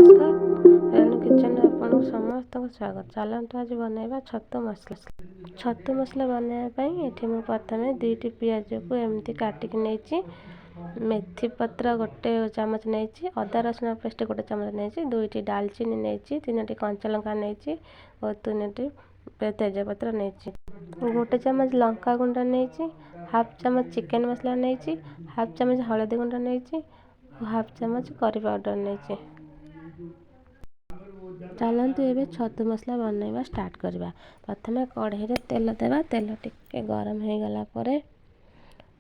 नमस्कार रेणु किचन में आपको समस्त स्वागत। चलतु आज बनवा छतु मसला। छतु मसला बनवाई ये मुझे प्रथम 2टी पिज को एमती काटिक नहीं, मेथी पत्र गोटे चामच नहीं, अदा रसुण पेस्ट गोटे चामच नहीं, 2टी डालचीनी नहीं, 3टी कंचा लंका नहीं और 3टी तेजपत्र नहीं, गोटे चामच लंका गुंड नहीं, हाफ चामच चिकेन मसला नहीं, हाफ चामच हलदी गुंड नहीं, हाफ चामच करी पाउडर नहीं। चलतु ये छतु मसला बनवा स्टार्ट करवा। प्रथम कढ़ाई रे तेल देवा, तेल टिके गरम हो गला पर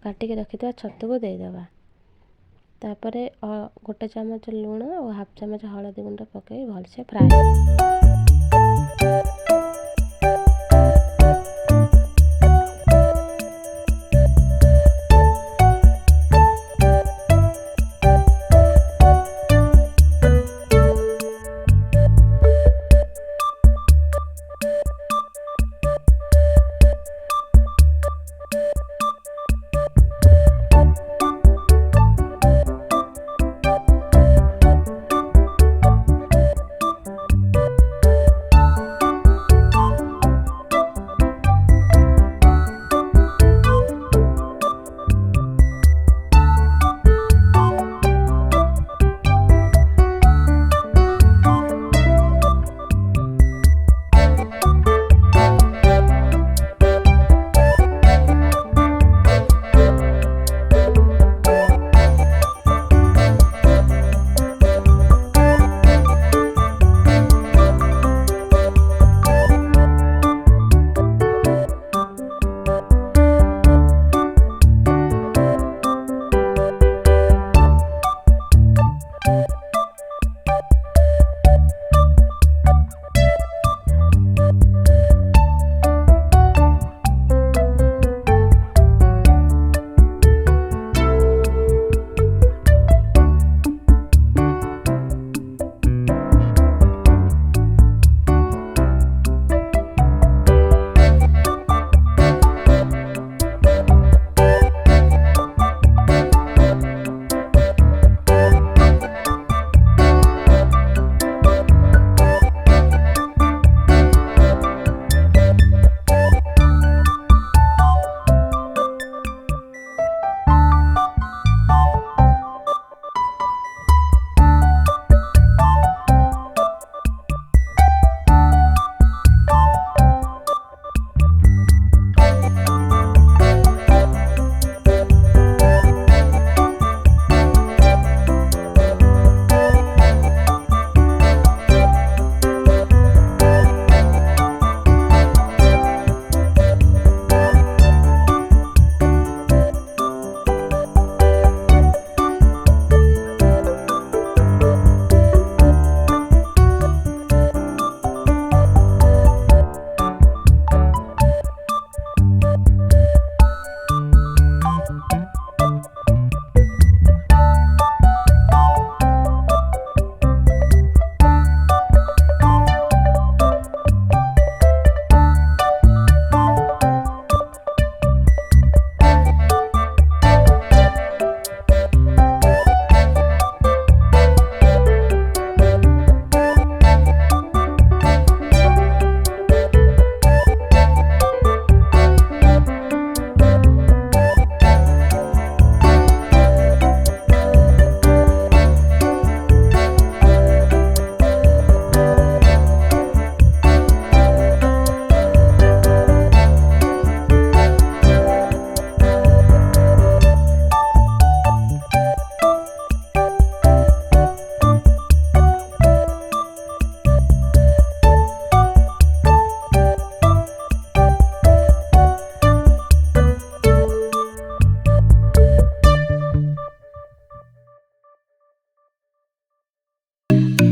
काटिक रखिथा छतु को देदेवा। तापर गोटे चामच लुण और हाफ चामच हलदी गुंड पकई भलसे फ्राए।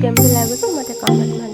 केमती लगुच मत कमेंट